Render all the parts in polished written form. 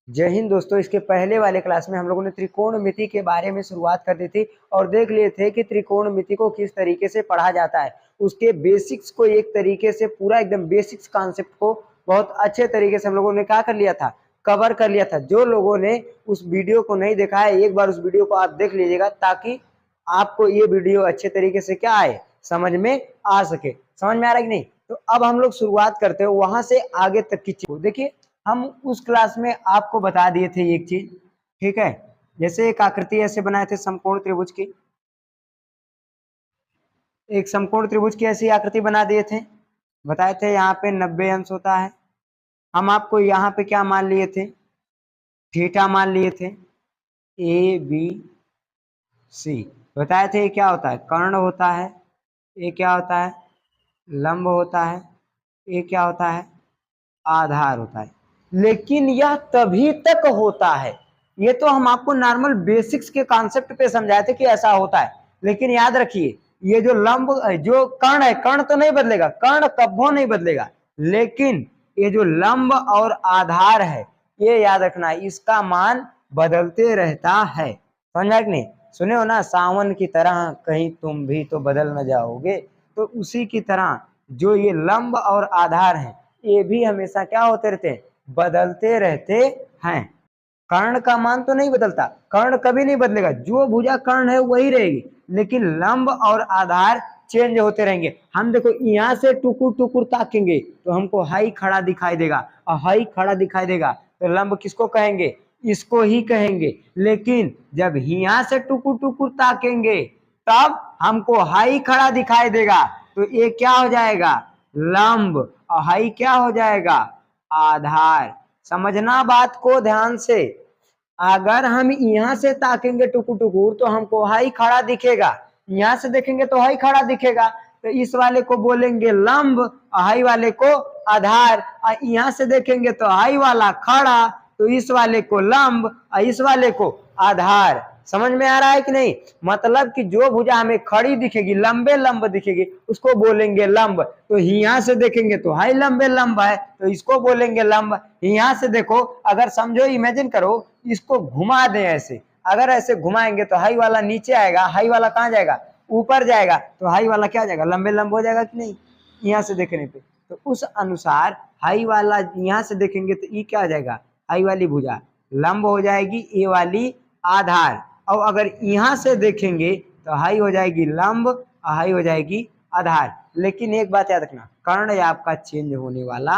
जय हिंद दोस्तों। इसके पहले वाले क्लास में हम लोगों ने त्रिकोणमिति के बारे में शुरुआत कर दी थी और देख लिए थे कि त्रिकोणमिति को किस तरीके से पढ़ा जाता है। उसके बेसिक्स को एक तरीके से पूरा एकदम बेसिक्स कॉन्सेप्ट को बहुत अच्छे तरीके से हम लोगों ने क्या कर लिया था, कवर कर लिया था। जो लोगों ने उस वीडियो को नहीं देखा है, एक बार उस वीडियो को आप देख लीजिएगा ताकि आपको ये वीडियो अच्छे तरीके से क्या आए, समझ में आ सके। समझ में आ रहा है कि नहीं? तो अब हम लोग शुरुआत करते हैं वहां से आगे तक की चीज को। देखिए, हम उस क्लास में आपको बता दिए थे एक चीज, ठीक है। जैसे एक आकृति ऐसे बनाए थे समकोण त्रिभुज की, एक समकोण त्रिभुज की ऐसी आकृति बना दिए थे, बताए थे यहाँ पे 90 अंश होता है। हम आपको यहाँ पे क्या मान लिए थे, थीटा मान लिए थे, ए बी सी। बताए थे ये क्या होता है, कर्ण होता है, ये क्या होता है, लंब होता है, ये क्या होता है, आधार होता है। लेकिन यह तभी तक होता है, ये तो हम आपको नॉर्मल बेसिक्स के कॉन्सेप्ट पे समझाए थे कि ऐसा होता है। लेकिन याद रखिए, ये जो लंब जो कर्ण है, कर्ण तो नहीं बदलेगा, कर्ण कभी नहीं बदलेगा, लेकिन ये जो लंब और आधार है ये याद रखना, इसका मान बदलते रहता है। समझा कि नहीं? सुने हो ना, सावन की तरह कहीं तुम भी तो बदल न जाओगे। तो उसी की तरह जो ये लंब और आधार है ये भी हमेशा क्या होते रहते हैं, बदलते रहते हैं। कर्ण का मान तो नहीं बदलता, कर्ण कभी नहीं बदलेगा, जो भुजा कर्ण है वही रहेगी, लेकिन लंब और आधार चेंज होते रहेंगे। हम देखो यहाँ से टुकुर टुकुर ताकेंगे तो हमको हाई खड़ा दिखाई देगा, और हाई खड़ा दिखाई देगा तो लंब किसको कहेंगे, इसको ही कहेंगे। लेकिन जब यहाँ से टुकुर टुकुर ताकेंगे तब हमको हाई खड़ा दिखाई देगा, तो ये क्या हो जाएगा, लंब, और हाई क्या हो जाएगा, आधार। समझना बात को ध्यान से। अगर हम यहाँ से ताकेंगे टुकुर टुकुर तो हमको हाई खड़ा दिखेगा, यहाँ से देखेंगे तो हाई खड़ा दिखेगा, तो इस वाले को बोलेंगे लंब, हाई वाले को आधार। और यहाँ से देखेंगे तो हाई वाला खड़ा, तो इस वाले को लंब और इस वाले को आधार। समझ में आ रहा है कि नहीं? मतलब कि जो भुजा हमें खड़ी दिखेगी, लंबे लंब दिखेगी, उसको बोलेंगे लंब। तो यहाँ से देखेंगे तो हाई लंबे लंब है तो इसको बोलेंगे लंब। यहाँ से देखो, अगर समझो, इमेजिन करो, इसको घुमा दें ऐसे, अगर ऐसे घुमाएंगे तो हाई वाला नीचे आएगा, हाई वाला कहाँ जाएगा, ऊपर जाएगा, तो हाई वाला क्या जाएगा, लंबे लंब हो जाएगा कि नहीं, यहाँ से देखने पे। तो उस अनुसार हाई वाला यहाँ से देखेंगे तो ये क्या हो जाएगा, हाई वाली भुजा लंब हो जाएगी, ए वाली आधार। और अगर यहाँ से देखेंगे तो हाई हो जाएगी लंब और हाई हो जाएगी आधार। लेकिन एक बात याद रखना, कर्ण आपका चेंज होने वाला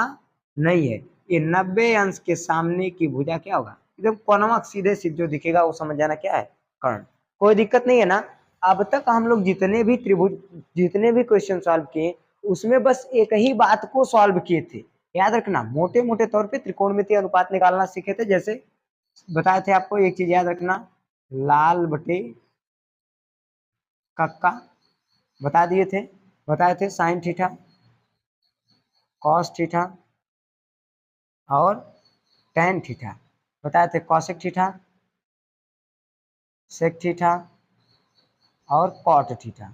नहीं है। ये 90 अंश के सामने की भुजा क्या होगा, एकदम कोनवा सीधे सीधे जो दिखेगा वो समझ जाना क्या है, कर्ण। कोई दिक्कत नहीं है ना? अब तक हम लोग जितने भी त्रिभुज, जितने भी क्वेश्चन सॉल्व किए उसमें बस एक ही बात को सॉल्व किए थे। याद रखना, मोटे मोटे तौर पे त्रिकोणमितीय अनुपात निकालना सीखे थे। जैसे बताए थे आपको, एक चीज याद रखना, लाल बटे कक्का बता दिए थे, बताए थे साइन थीटा, कॉस थीटा और टैन थीटा, बताए थे कॉसेक थीटा, सेक थीटा और कॉट थीटा।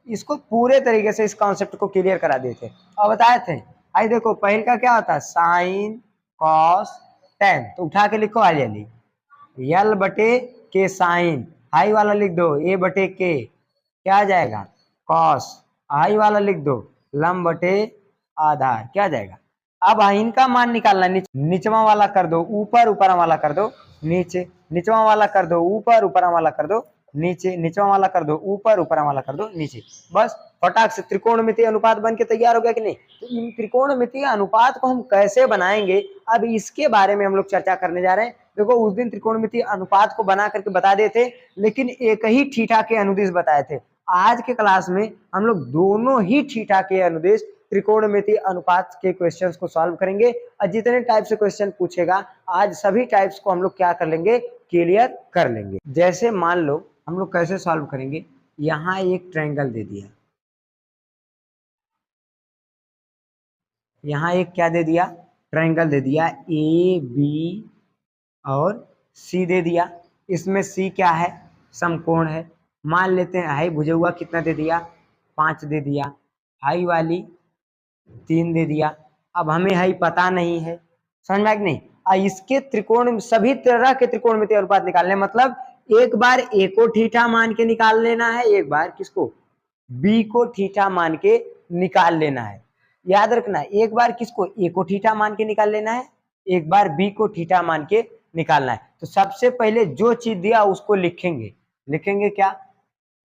इसको पूरे तरीके से इस कॉन्सेप्ट को क्लियर करा दिए थे और बताए थे। आई देखो, पहले का क्या होता है, साइन कॉस टैन, तो उठा के लिखो आइए, यल बटे के साइन, हाई वाला लिख दो ए बटे के, क्या आ जाएगा, कॉस, हाई वाला लिख दो लंब बटे आधार, क्या आ जाएगा। अब इनका मान निकालना, निचवा वाला कर दो ऊपर, ऊपर वाला कर दो नीचे, निचवा वाला कर दो ऊपर, ऊपर वाला कर दो नीचे, निचवा वाला कर दो ऊपर, ऊपर वाला कर दो नीचे। बस फटाक से त्रिकोणमितीय अनुपात बन के तैयार हो गया कि नहीं? तो इन त्रिकोणमितीय अनुपात को हम कैसे बनाएंगे, अब इसके बारे में हम लोग चर्चा करने जा रहे हैं। देखो, उस दिन त्रिकोणमितीय अनुपात को बना करके बता देते, लेकिन एक ही थीटा के अनुदिश बताए थे। आज के क्लास में हम लोग दोनों ही थीटा के अनुदिश त्रिकोणमितीय अनुपात के क्वेश्चंस को सॉल्व करेंगे। और जितने टाइप से क्वेश्चन पूछेगा आज सभी टाइप्स को हम लोग क्या कर लेंगे, क्लियर कर लेंगे। जैसे मान लो हम लोग कैसे सॉल्व करेंगे, यहाँ एक ट्रायंगल दे दिया, यहाँ एक क्या दे दिया, ट्रायंगल दे दिया, ए बी और सी दे दिया। इसमें सी क्या है, समकोण है। मान लेते हैं हाई भुजा हुआ कितना दे दिया, 5 दे दिया, हाई वाली 3 दे दिया। अब हमें हाई पता नहीं है, समझ में कि नहीं? इसके त्रिकोण, सभी तरह के त्रिकोणमितीय अनुपात निकालने, मतलब एक बार ए को थीटा मान के निकाल लेना है, एक बार किसको, बी को थीटा मान के निकाल लेना है। याद रखना, एक बार किसको, ए को थीटा मान के निकाल लेना है, एक बार बी को थीटा मान के निकालना है। तो सबसे पहले जो चीज दिया उसको लिखेंगे। लिखेंगे क्या,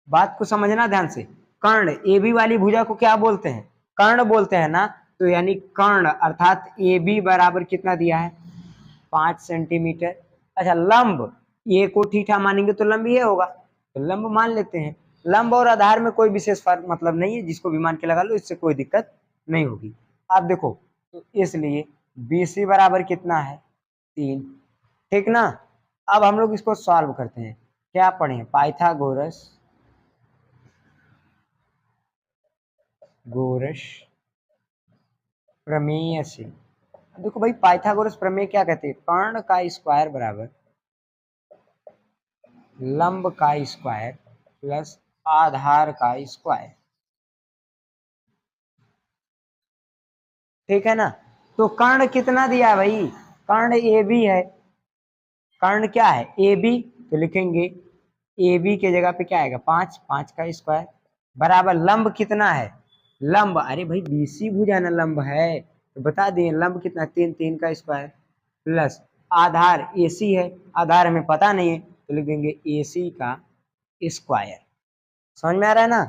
बात को समझना ध्यान से। कर्ण, ए बी वाली भुजा को क्या बोलते हैं, कर्ण बोलते हैं ना। तो यानी कर्ण अर्थात ए बी बराबर कितना दिया है, 5 सेंटीमीटर। अच्छा, लंब, ए को थीटा मानेंगे तो लंब ये होगा, तो लंब मान लेते हैं। लंब और आधार में कोई विशेष फर्क मतलब नहीं है, जिसको भी मान के लगा लो, इससे कोई दिक्कत नहीं होगी। आप देखो, तो इसलिए BC बराबर कितना है, 3। ठीक ना। अब हम लोग इसको सॉल्व करते हैं। क्या पढ़े, पाइथागोरस प्रमेय से। देखो भाई, पाइथागोरस प्रमेय क्या कहते हैं, कर्ण का स्क्वायर बराबर लंब का स्क्वायर प्लस आधार का स्क्वायर। ठीक है ना। तो कर्ण कितना दिया है भाई, कर्ण ए बी है। कर्ण क्या है, ए बी, तो लिखेंगे ए बी के जगह पे क्या आएगा, 5, 5 का स्क्वायर बराबर लंब कितना है, लंब, अरे भाई BC भुजा ना लंब है, तो बता दिए लंब कितना, 3, 3 का स्क्वायर प्लस आधार AC है, आधार हमें पता नहीं है, तो लिख देंगे AC का स्क्वायर। समझ में आ रहा है ना।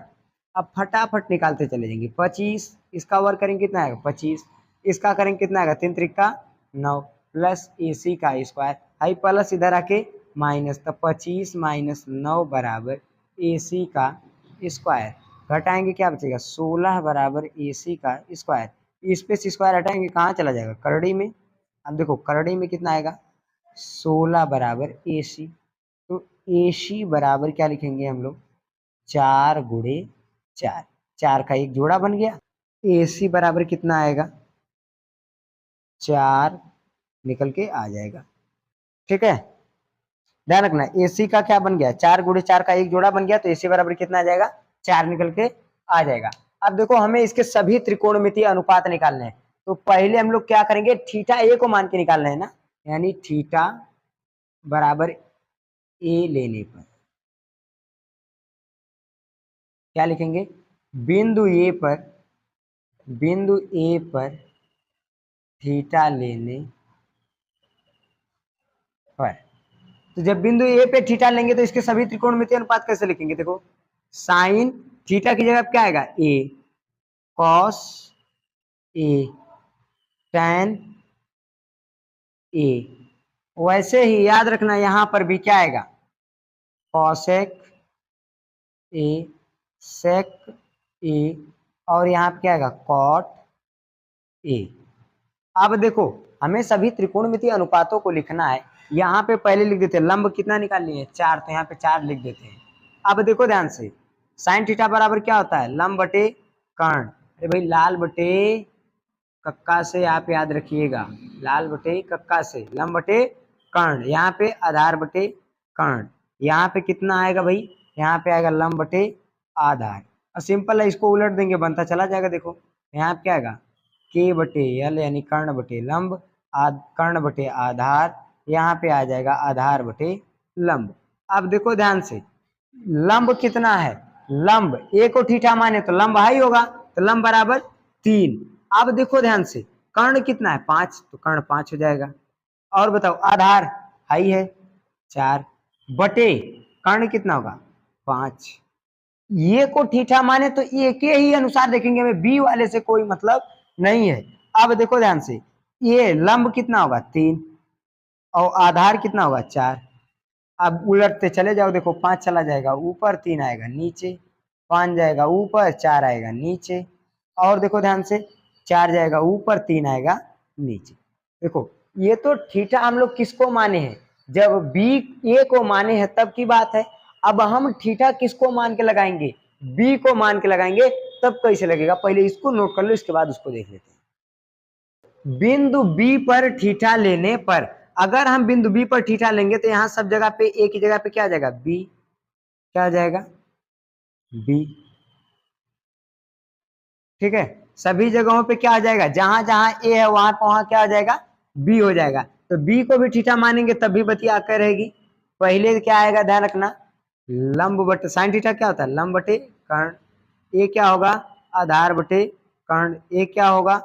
अब फटाफट निकालते चले जाएंगे। 25, इसका वर्ग करेंगे कितना आएगा, 25, इसका करेंगे कितना आएगा, 3 त्रिका 9 प्लस AC का स्क्वायर, हाई प्लस इधर आके माइनस, तो 25 माइनस 9 बराबर AC का स्क्वायर। घटाएंगे क्या बचेगा, 16 बराबर AC का स्क्वायर। इस पे स्क्वायर हटाएंगे कहाँ चला जाएगा, करड़ी में। अब देखो करड़ी में कितना आएगा, 16 बराबर AC, तो AC बराबर क्या लिखेंगे हम लोग, 4 गुणे 4, 4 का एक जोड़ा बन गया। AC बराबर कितना आएगा, 4 निकल के आ जाएगा। ठीक है, ध्यान रखना, AC का क्या बन गया, 4 गुणे 4 का एक जोड़ा बन गया, तो AC बराबर कितना आ जाएगा, 4 निकल के आ जाएगा। अब देखो, हमें इसके सभी त्रिकोणमितीय अनुपात निकालने हैं। तो पहले हम लोग क्या करेंगे, थीटा A को मान के निकालना है ना, यानी थीटा बराबर A लेने पर क्या लिखेंगे, बिंदु A पर थीटा लेने पर। तो जब बिंदु ए पे थीटा लेंगे तो इसके सभी त्रिकोणमितीय अनुपात कैसे लिखेंगे, देखो साइन थीटा की जगह क्या आएगा, ए, कॉस ए, टैन ए। वैसे ही याद रखना, यहां पर भी क्या आएगा, कॉसेक ए, सेक ए, और यहाँ पे क्या आएगा, कॉट ए। अब देखो, हमें सभी त्रिकोणमितीय अनुपातों को लिखना है। यहाँ पे पहले लिख देते हैं लंब कितना निकाल लिए, 4, तो यहाँ पे 4 लिख देते हैं। अब देखो ध्यान से, साइन थीटा बराबर क्या होता है, लंब बटे कर्ण। अरे भाई, लाल बटे कक्का से आप याद रखिएगा, लाल बटे कक्का से लंब बटे कर्ण, यहाँ पे आधार बटे कर्ण। यहाँ पे कितना आएगा भाई, यहाँ पे आएगा लंब बटे आधार। और सिंपल है, इसको उलट देंगे बनता चला जाएगा। देखो यहाँ पे क्या आएगा, K बटे L यानी कर्ण बटे लंब, कर्ण बटे आधार, यहाँ पे आ जाएगा आधार बटे लंब। अब देखो ध्यान से, लंब कितना है, लंब A को थीटा माने तो लंब हाई होगा, तो लंब बराबर 3। अब देखो ध्यान से, कर्ण कितना है, 5, तो कर्ण 5 हो जाएगा। और बताओ आधार हाई है 4, बटे कर्ण कितना होगा 5। ये को थीटा माने तो ए के ही अनुसार देखेंगे, हमें बी वाले से कोई मतलब नहीं है। अब देखो ध्यान से, ये लंब कितना होगा 3 और आधार कितना होगा 4। अब उलटते चले जाओ, देखो 5 चला जाएगा ऊपर, 3 आएगा नीचे, 5 जाएगा ऊपर, 4 आएगा नीचे, और देखो ध्यान से 4 जाएगा ऊपर, 3 आएगा नीचे। देखो ये तो थीटा हम लोग किसको माने हैं, जब बी ए को माने हैं तब की बात है। अब हम थीटा किसको मान के लगाएंगे, बी को मान के लगाएंगे, तब कैसे लगेगा, पहले इसको नोट कर लो, इसके बाद उसको देख लेते हैं। बिंदु बी पर थीटा लेने पर, अगर हम बिंदु बी पर थीटा लेंगे तो यहाँ सब जगह पे ए की जगह पे क्या आ जाएगा, बी, क्या आ जाएगा, बी। ठीक है, सभी जगहों पे क्या आ जाएगा, जहां जहां ए है वहां वहां क्या आ जाएगा, बी हो जाएगा। तो बी को भी थीटा मानेंगे तब भी बतिया आकर रहेगी। पहले क्या आएगा ध्यान रखना, लंब बटे साइन थीटा क्या होता है, लंब बटे कर्ण, ये क्या होगा आधार बटे कर्ण, ये क्या होगा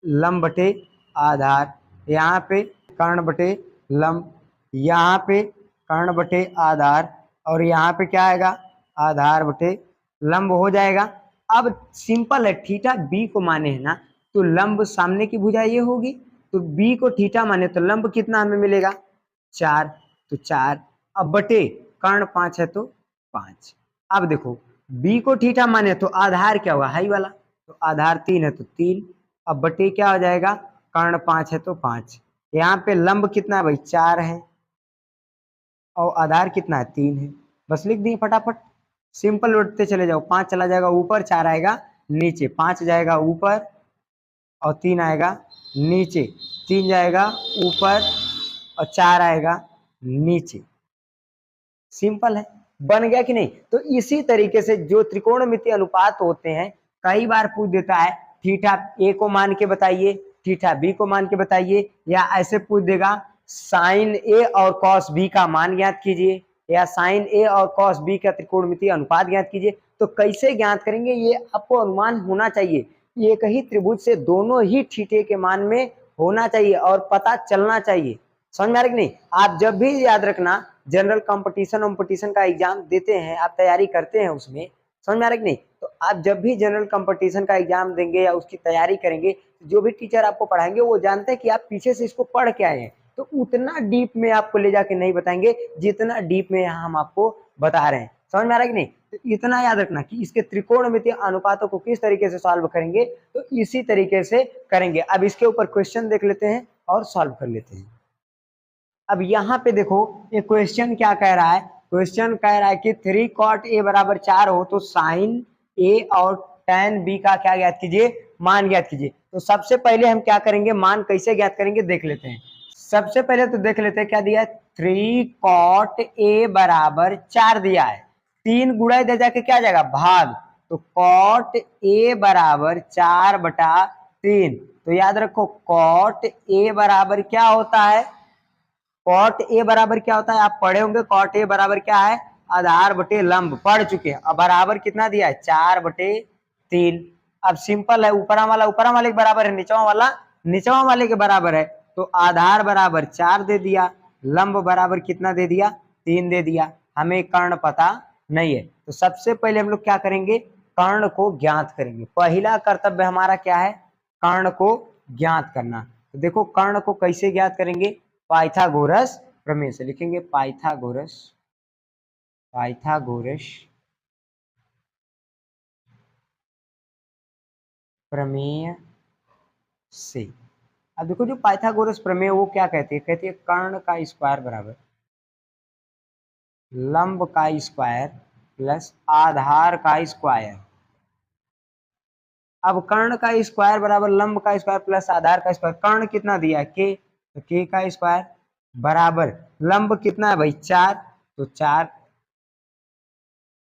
लंब बटे आधार, यहाँ पे कर्ण बटे लंब, यहाँ पे कर्ण बटे आधार, और यहाँ पे क्या आएगा आधार बटे लंब हो जाएगा। अब सिंपल है, थीटा बी को माने है ना, तो लंब सामने की भुजा ये होगी, तो बी को थीटा माने तो लंब कितना हमें मिलेगा 4, तो 4, अब बटे कर्ण 5 है तो 5। अब देखो बी को थीटा माने तो आधार क्या होगा हाई वाला, तो आधार 3 है तो 3, अब बटे क्या हो जाएगा कर्ण 5 है तो 5, यहाँ पे लंब कितना है भाई 4 है और आधार कितना है 3 है, बस लिख दिए फटाफट, सिंपल उठते चले जाओ, 5 चला जाएगा ऊपर, 4 आएगा नीचे, 5 जाएगा ऊपर और 3 आएगा नीचे, 3 जाएगा ऊपर और 4 आएगा नीचे। सिंपल है, बन गया कि नहीं। तो इसी तरीके से जो त्रिकोणमितीय अनुपात होते हैं, कई बार पूछ देता है थीटा ए को मान के बताइए, थीटा बी को मान के बताइए, या ऐसे पूछ देगा साइन ए और कॉस बी का मान ज्ञात कीजिए, या साइन ए और कॉस बी का त्रिकोणमितीय अनुपात ज्ञात कीजिए। तो कैसे ज्ञात करेंगे, ये आपको अनुमान होना चाहिए, एक ही त्रिभुज से दोनों ही थीटे के मान में होना चाहिए और पता चलना चाहिए। समझ में आ रहा कि नहीं। आप जब भी याद रखना जनरल कंपटीशन का एग्जाम देते हैं, आप तैयारी करते हैं उसमें, समझ में आ रहा कि नहीं, तो आप जब भी जनरल कंपटीशन का एग्जाम देंगे या उसकी तैयारी करेंगे, जो भी टीचर आपको पढ़ाएंगे वो जानते हैं कि आप पीछे से इसको पढ़ के आए हैं, तो उतना डीप में आपको ले जाके नहीं बताएंगे जितना डीप में यहाँ हम आपको बता रहे हैं। समझ में आ रहा है कि नहीं। तो इतना याद रखना कि इसके त्रिकोणमितीय अनुपातों को किस तरीके से सॉल्व करेंगे, तो इसी तरीके से करेंगे। अब इसके ऊपर क्वेश्चन देख लेते हैं और सॉल्व कर लेते हैं। अब यहाँ पे देखो ये क्वेश्चन क्या कह रहा है, क्वेश्चन कह रहा है कि 3 cot a बराबर 4 हो तो साइन a और tan b का क्या ज्ञात कीजिए, मान ज्ञात कीजिए। तो सबसे पहले हम क्या करेंगे, मान कैसे ज्ञात करेंगे देख लेते हैं। सबसे पहले तो देख लेते हैं क्या दिया है, 3 cot a बराबर 4 दिया है, 3 गुणा दे जाके क्या जाएगा भाग, तो cot a बराबर 4/3। तो याद रखो cot a बराबर क्या होता है, कॉट ए बराबर क्या होता है, आप पढ़े होंगे कॉट ए बराबर क्या है आधार बटे लंब, पढ़ चुके हैं। अब बराबर कितना दिया है 4/3। अब सिंपल है, ऊपरा वाले के बराबर है, निचवा वाले के बराबर है, तो आधार बराबर 4 दे दिया, लंब बराबर कितना दे दिया 3 दे दिया। हमें कर्ण पता नहीं है, तो सबसे पहले हम लोग क्या करेंगे, कर्ण को ज्ञात करेंगे। पहला कर्तव्य हमारा क्या है, कर्ण को ज्ञात करना। तो देखो कर्ण को कैसे ज्ञात करेंगे, पाइथागोरस प्रमेय से लिखेंगे, पाइथागोरस प्रमेय से। अब देखो जो पाइथागोरस प्रमेय वो क्या कहती है, कहती है कर्ण का स्क्वायर बराबर लंब का स्क्वायर प्लस आधार का स्क्वायर। अब कर्ण का स्क्वायर बराबर लंब का स्क्वायर प्लस आधार का स्क्वायर, कर्ण कितना दिया के, तो के का स्क्वायर बराबर लंब कितना है भाई 4, तो 4,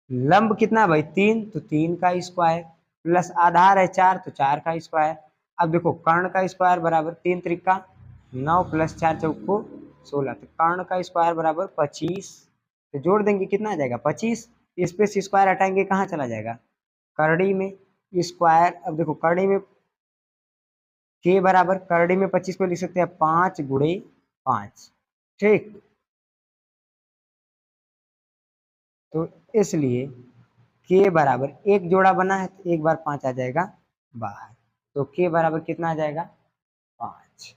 लंब कितना है भाई 3, तो 3 का स्क्वायर प्लस आधार है 4, तो 4 का स्क्वायर। अब देखो कर्ण का स्क्वायर बराबर 3 त्रिका 9 प्लस 4 चौको 16, तो कर्ण का स्क्वायर बराबर 25। तो जोड़ देंगे कितना आ जाएगा 25, इस पे स्क्वायर हटाएंगे कहाँ चला जाएगा करड़ी में स्क्वायर। अब देखो करड़ी में के बराबर, करड़ी में 25 को लिख सकते हैं 5 गुणे 5, ठीक। तो इसलिए के बराबर एक जोड़ा बना है तो एक बार 5 आ जाएगा बाहर, तो के बराबर कितना आ जाएगा 5,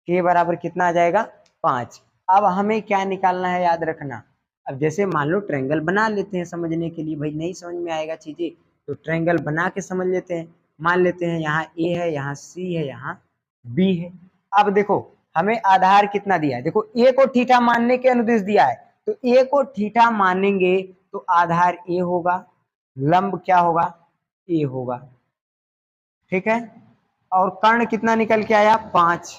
के बराबर कितना आ जाएगा 5। अब हमें क्या निकालना है याद रखना, अब जैसे मान लो ट्रायंगल बना लेते हैं समझने के लिए, भाई नहीं समझ में आएगा चीजें तो ट्रायंगल बना के समझ लेते हैं। मान लेते हैं यहाँ ए है, यहाँ सी है, यहाँ बी है। अब देखो हमें आधार कितना दिया है, देखो ए को थीटा मानने के अनुदेश दिया है, तो ए को थीटा मानेंगे तो आधार ए होगा, लंब क्या होगा ए होगा, ठीक है। और कर्ण कितना निकल के आया 5,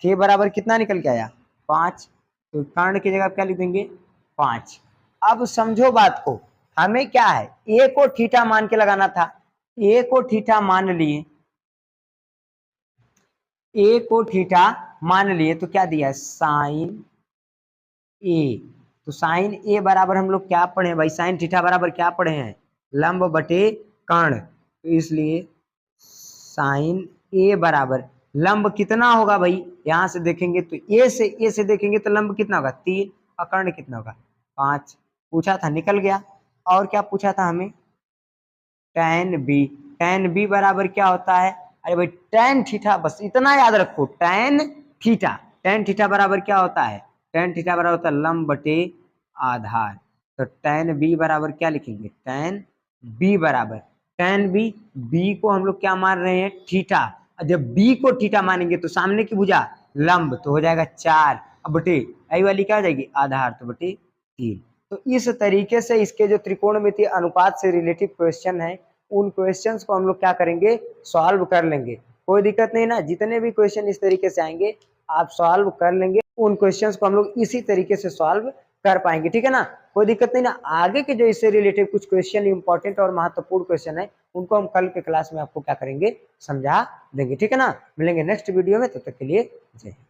के बराबर कितना निकल के आया 5, तो कर्ण की जगह क्या लिख देंगे 5। अब समझो बात को, हमें क्या है ए को थीटा मान के लगाना था, ए को थीटा मान लिए, ए को थीटा मान लिए तो क्या दिया है साइन ए। तो साइन ए बराबर हम लोग क्या पढ़े हैं भाई, साइन थीटा बराबर क्या पढ़े हैं, लंब बटे कर्ण। तो इसलिए साइन ए बराबर लंब कितना होगा भाई, यहां से देखेंगे तो ए से देखेंगे तो लंब कितना होगा 3 और कर्ण कितना होगा 5। पूछा था निकल गया। और क्या पूछा था हमें, tan बी। tan बी बराबर क्या होता है, अरे भाई tan थीटा, बस इतना याद रखो tan थीटा। tan थीटा बराबर क्या होता है, tan थीटा बराबर होता है लंब बटे आधार। तो tan बी बराबर क्या लिखेंगे, tan बी बराबर tan बी, बी को हम लोग क्या मान रहे हैं थीटा। जब बी को थीटा मानेंगे तो सामने की भुजा लंब, तो हो जाएगा 4 बटे आई वाली क्या हो जाएगी आधार, तो बटे 3। तो इस तरीके से इसके जो त्रिकोणमितीय अनुपात से रिलेटेड क्वेश्चन है, उन क्वेश्चंस को हम लोग क्या करेंगे, सॉल्व कर लेंगे। कोई दिक्कत नहीं ना, जितने भी क्वेश्चन इस तरीके से आएंगे आप सॉल्व कर लेंगे। उन क्वेश्चंस को हम लोग इसी तरीके से सॉल्व कर पाएंगे, ठीक है ना, कोई दिक्कत नहीं ना। आगे के जो इससे रिलेटेड कुछ क्वेश्चन इंपॉर्टेंट और महत्वपूर्ण क्वेश्चन है, उनको हम कल के क्लास में आपको क्या करेंगे, समझा देंगे, ठीक है ना। मिलेंगे नेक्स्ट वीडियो में, तब तक के लिए जय हिंद।